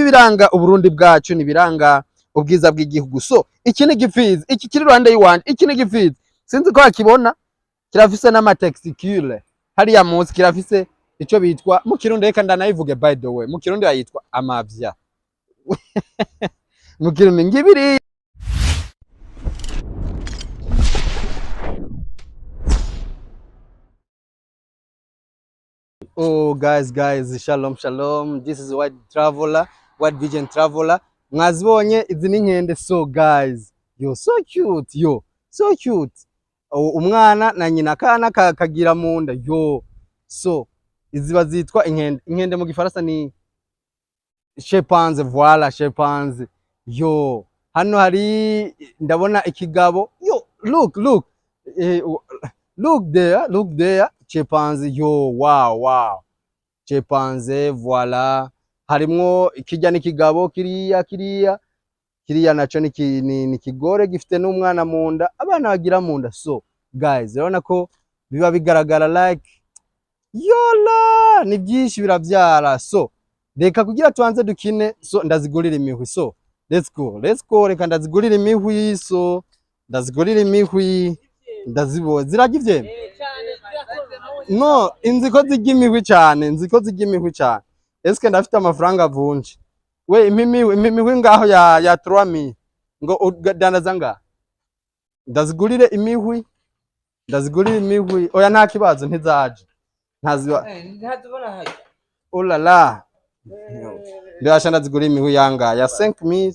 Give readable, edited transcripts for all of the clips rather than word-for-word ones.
nibiranga uburundi bwacu nibiranga ubwiza bw'igihugu. So iki ni Gifizi, iki kiri Rwanda y'Iwanje, iki ni Gifizi. Sinzi ko akibona kirafise n'amatexicule hariya munsi, kirafise ico bitwa mu Kirundi, reka ndanayivuge by the way, mu Kirundi yitwa amavya mu Kirundi ngibiri. Oh guys, shalom, this is White Traveler, White Vision Traveler. Mwazibonye izi ni nkende. So guys, yo so cute, umwana na nyina kana kagira munda, yo. So izi bazitwa inkende mu gifaransa ni chimpanzé, voilà chimpanzé. Yo hano hari ndabona ikigabo, yo look there chimpanzé, yo wow chimpanzé, voilà. Harimwo ikijya n'ikigabo kiriya naco ni kigore gifite n'umwana munda, abana bagira munda. So guys, urabona ko biba bigaragara like yola ni byinshi biravyara. So reka kugira tuanze dukine. So ndazigurira imihwi. So let's go, reka ndazigurira imihwi. So ndazigurira imihwi, ndazibo ziragivye no inziko zijya imihwi cyane. Eske ndafite amafaranga avunje we imihwi ngaho ya 3000 ngo dandaza nga ndazigurire imihwi, oya nta kibazo ntizaje ntazibona hayo. Oh la la, ndasha ndazigurira imihwi yanga ya 5000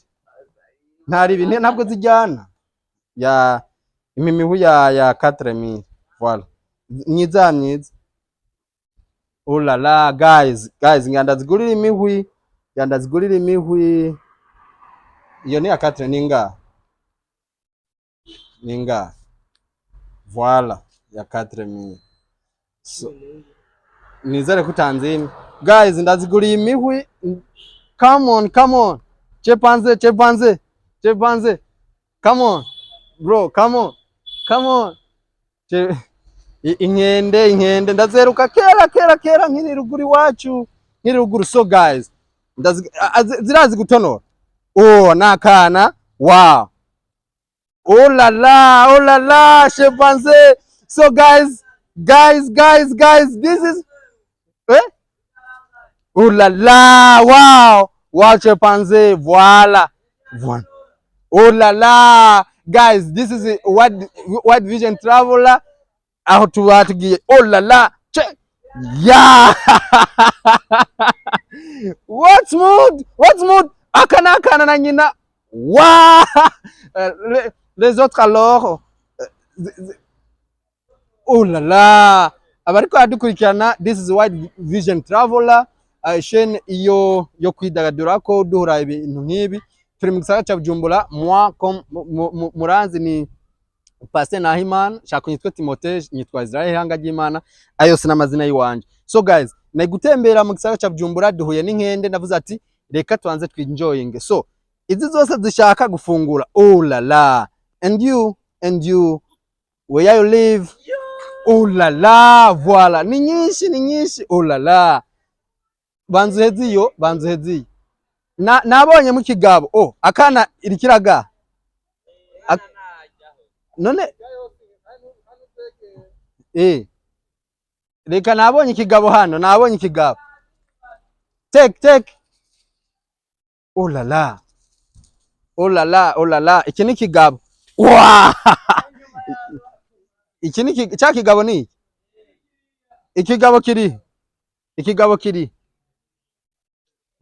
ntari ibintu ntabwo zijyana ya imihwi ya 4000, voilà myiza. Oh la la guys, ngandazigurira imihwi, iyo ni ya 4 ninga voilà ya 4000. So nizere kutanzini guys, ndaziguriye imihwi. Come on chimpanzé, come on bro, come on inkende ndazeruka kera nkiri ruguru iwacu, So guys, zirazi gutonora. Oh nakana, wow. Oh la la chimpanzé. So guys, this is oh la la, wow chimpanzé, voilà. Oh la la guys, this is White Vision Traveler. Aho tugiye. Oh la la, yeah. What's mood akana na nyina, wow. Les autres alors, oh la la, abariko adukurikirana, this is White Vision Traveler, chaîne iyo yo kwidagadura ko duhura ibintu nk'ibi. Turi mu gisagara ca Bujumbura, muranzi ni Pasteur Nahimana, shaka nyitwa Timothée, nyitwa Israel hanga ry'Imana, ayo sina amazina y'Iwanje. So guys, nagutembera mu gisagara ca Bujumbura, duhuye n'inkende, ndavuze ati reka tuanze twinjoyinge. So izi zose zishaka gufungura. Oh la la, and you where you live? Oh la la, voilà, ni nyinshi. Oh la la, banzuheziyo nabonye mu kigabo. Oh akana irikiraga none reka nabonye ikigabo hano, take. Oh la la, iki ni kigabo. Wow. Iki ni cha kigabo ni ikigabo kiri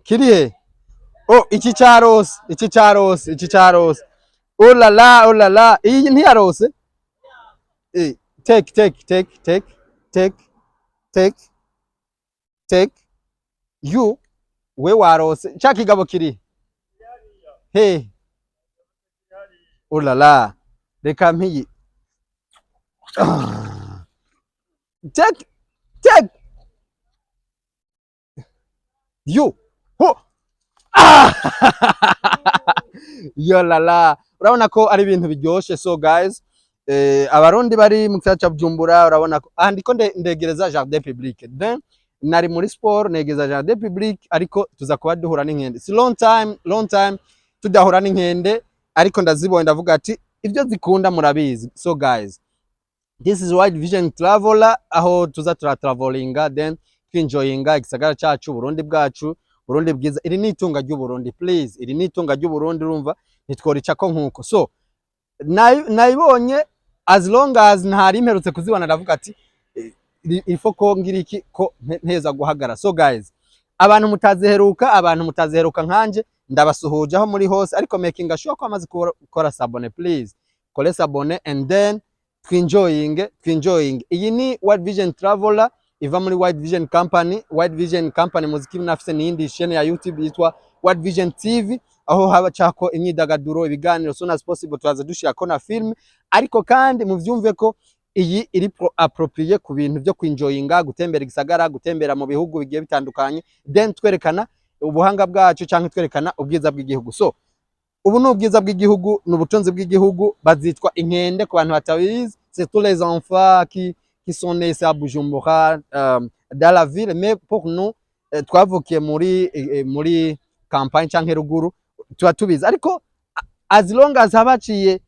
he? Oh iki charose. Oh la la, iyi ntiyarose. Take you we warose, cha kigabo kiri he? Oh la la, reka mpiyi. Take you ho. Yo la la, urabona ko ari ibintu biryoshe. So guys, abarundi bari mu gisagara ca Bujumbura, urabona ko ndiko ndegereza jardin public. Then nari muri sport negeza jardin public ariko tuza kuba duhura n'inkende si long time tudahura n'inkende ariko ndazibonye ndavuga ati ivyo zikunda murabizi. So guys, this is White Vision Traveler, aho tuza travelinga then twinjoyinga igisagara cyacu Burundi bwacu, Burundi bwiza. Iri ni itunga ry'u Burundi, please, iri ni itunga ry'u Burundi, urumva nitworica ko nkuko. So nayibonye as long as ntari imperutse kuzibona ndavuga ati ifo ko ngiriki ko nteza guhagara. So guys, abantu mutaziheruka nkanje ndabasuhuje aho muri hose, ariko making sure ko amaze gukora sabone, please kore sabone and then twinjoying. Iyi ni White Vision Traveler iva muri White Vision Company. White Vision Company muziki nafise n'indi chaîne ya YouTube yitwa White Vision TV, aho haba cako imyidagaduro, ibiganiro soon as possible turaza dushirako na film, ariko kandi muvyumve ko iyi iri approprié ku bintu byo kwinjoyinga, gutembera igisagara, gutembera mu bihugu bigiye bitandukanye, then twerekana ubuhanga bwacu cyangwa twerekana ubwiza bw'igihugu. So ubu ni ubwiza bw'igihugu, n'ubutunzi bw'igihugu, bazitwa inkende ku bantu batabizi. C'est tous les enfants qui sont nés à Bujumbura, dans la ville, mais pour nous twavukiye muri campagne cyangwa ruguru tuba tubizi, ariko as long as habaciye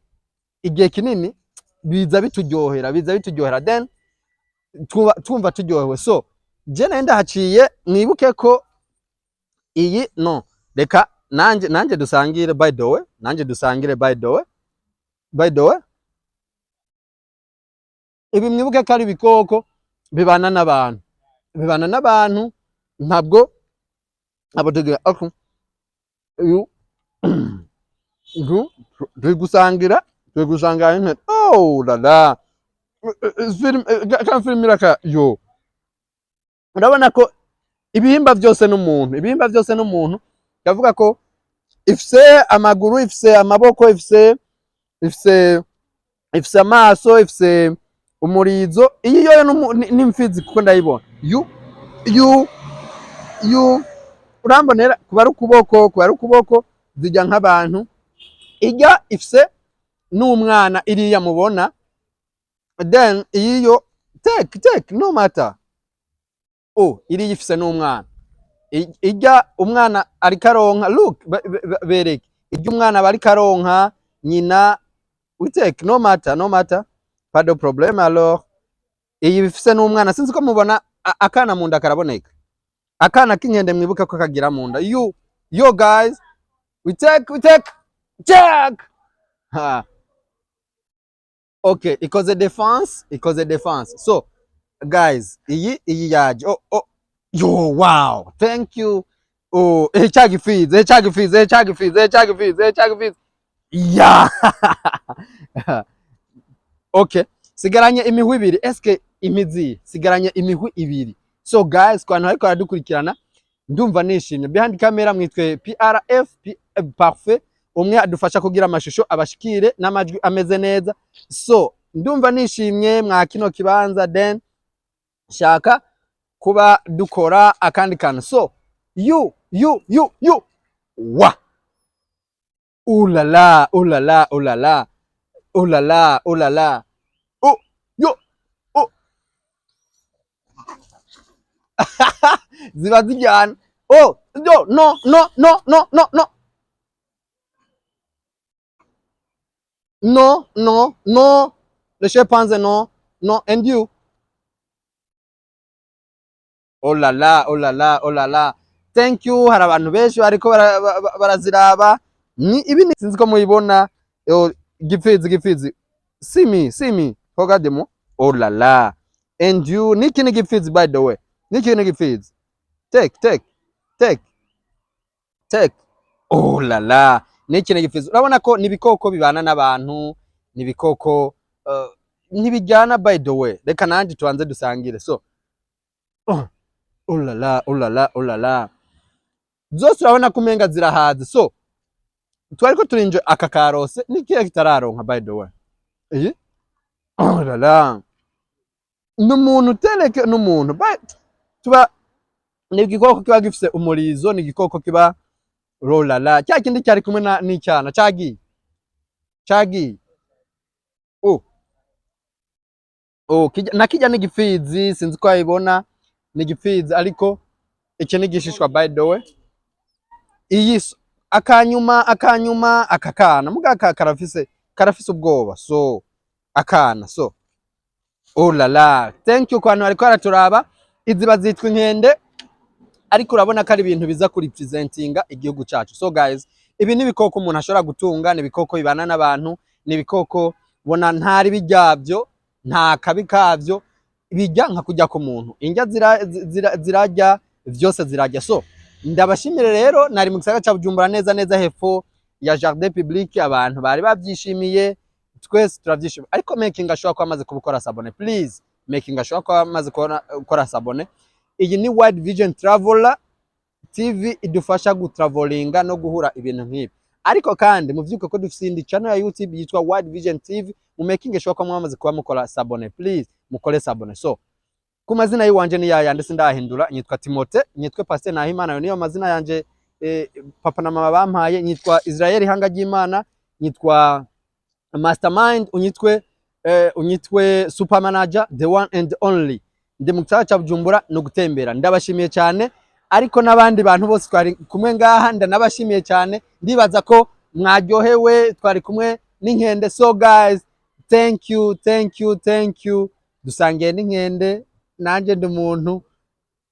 igihe kinini biza bituryohera then twumva turyohewe. So je nenda haciye mwibuke ko iyi no reka nanje dusangire by the way ibi mwibuke ko ari bikoko bibana n'abantu ntabwo abategera ako turi gusangira inkende. Oh la film iraka yo, urabona ko ibihimba byose n'umuntu ndavuga ko ifise amaguru, ifise amaboko, ifise amaso, ifise umurizo. Iyi yoyo n'imfizi kuko ndayibona urambonera kuba ari ukuboko zijya nk'abantu. Ijya ifise n'umwana iriya mubona, then iyo take no matter. Iriya ifise n'umwana, ijya umwana ari karonka, look bereke ijya umwana bari karonka nyina, we take no matter pas de problème. Alors iyi ifise n'umwana, sinzi ko mubona akana munda karaboneka, akana k'inkende mwibuka ko kagira munda. Yo guys, we take check. Okay, ikoze defense. So guys, iyi yaje. Yo wow, thank you. Chagifiz. Yeah. Okay, sigaranye imihwi ibiri. Eske imizi sigaranye imihwi ibiri. So guys, kwa ariko aradukurikirana ndumva nishimye. Behind camera mwitwe PRF Parfait, umwe adufasha kugira amashusho abashikire n'amajwi ameze neza. So ndumva nishimye mwa kino kibanza, then shaka kuba dukora akandi kana. So you wa ulala ziba zijyana. No, le chimpanzé no, and you. Oh la la, thank you. Hari abantu benshi ariko baraziraba, ni ibi sinzi ko muyibona. Gifizi see me hogademo. Oh la la, and you niki gifizi, by the way niki gifizi, take. Oh la la, niki gifizi. Urabona ko nibikoko bibana n'abantu, nibikoko ntibijyana. By the way reka nandi tuanze dusangire. So oh la la, zose urabona kumenga zirahaze. So twariko turinje aka karose nikiye kitararonka. By the way oh la la, n'umuntu teleke n'umuntu, but tuba n'igikoko kiba gifise umurizo, n'igikoko kiba rolala. Cya kindi cyari kumwe n'icyana cyagiye. Nakijya n'igifizi sinzi ko ayibona. ni igipfizi ariko iki ni igishishwa by the way. Iyi akanyuma akakana muga karafise ubwoba, so akana, so oh la la, thank you kwantu ariko araturaba. Izi bazitwa inkende ariko urabona ko ari ibintu biza kuri presentinga igihugu cyacu. So guys, ibi ni bikoko umuntu ashobora gutunga, ni bikoko bibana n'abantu, ni bikoko bona ntari bijyabyo, nta kabi kavyo, bijya nka kujya ku muntu. Injya zirajya vyose zirajya. So ndabashimire rero, nari mu gisagara cya Bujumbura neza hepfo ya Jardin Public, abantu bari babyishimiye, twese turabyishimiye. Ariko making ashobora ko amaze kubukora sabone, please making ashobora ko amaze gukora sabone. Iyi ni Wide Vision Traveler TV, idufasha gutravelinga no guhura ibintu nk'ibi. Ariko kandi muvyuke ko dufite indi channel ya YouTube yitwa Wide Vision TV, mu making ashobora ko mwamaze kuba mukora sabone, please mukore sabone. So ku mazina yiwanje ni yaya ndetse ndahindura, nyitwa Timote, nyitwe Pasteur Nahimana, niyo mazina yanje papa na mama bampaye. Nyitwa Israel Hanga ry'Imana, nyitwa Mastermind, unyitwe Super Manager, the one and only. Ndi mu gisagara cya Bujumbura no gutembera. Ndabashimiye cyane, ariko n'abandi bantu bose twari kumwe ngaha ndanabashimiye cyane. Ndibaza ko mwaryohewe, twari kumwe n'inkende. So guys, thank you. Dusangiye n'inkende, nanje ndi umuntu.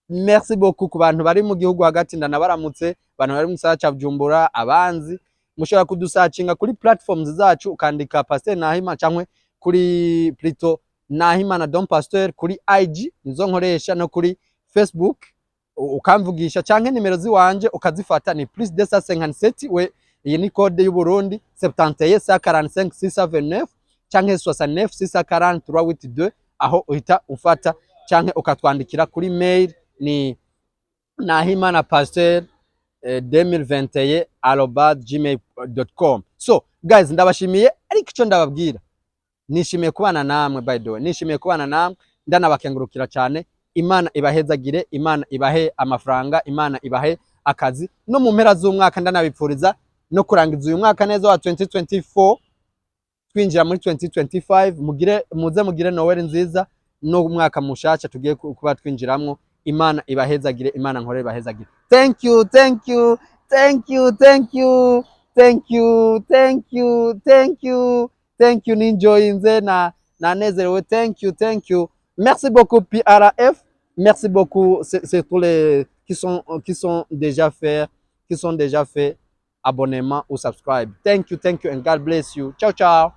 Merci beaucoup ku bantu bari mu gihugu hagati, ndanabaramutse. Abantu bari mu gisagara cya Bujumbura, abanzi mushobora kudusacinga kuri platforms zacu, ukandika Pasteur Nahimana cyangwa kuri Plito Nahimana Don Pasteur kuri IG, nizo nkoresha, no kuri Facebook ukamvugisha, cyangwa nimero ziwanje ukazifata, ni +257. we iyi ni code y'u Burundi 71 cyangwa 69 aho uhita ufata, cyangwa ukatwandikira kuri mail ni nahimana2021@gmail.com. So guys, ndabashimiye, ariko icyo ndababwira, nishimiye kubana namwe, by the way, nishimiye kubana namwe, ndanabakengurukira cyane. Imana ibahezagire, Imana ibahe amafaranga, Imana ibahe akazi no mu mpera z'umwaka. Ndanabipfuriza no kurangiza uyu mwaka neza wa 2024, twinjira muri 2025. Mugire Noel nziza no mwaka mushasha tugiye kuba twinjiramwo. Imana ibahezagire, Imana nkore ibahezagire. Thank you. Ninjoyinze na nezerewe. Thank you. Merci beaucoup PRF. Merci beaucoup, c'est tous les qui sont déjà fait abonnement ou subscribe. Thank you and God bless you. Ciao.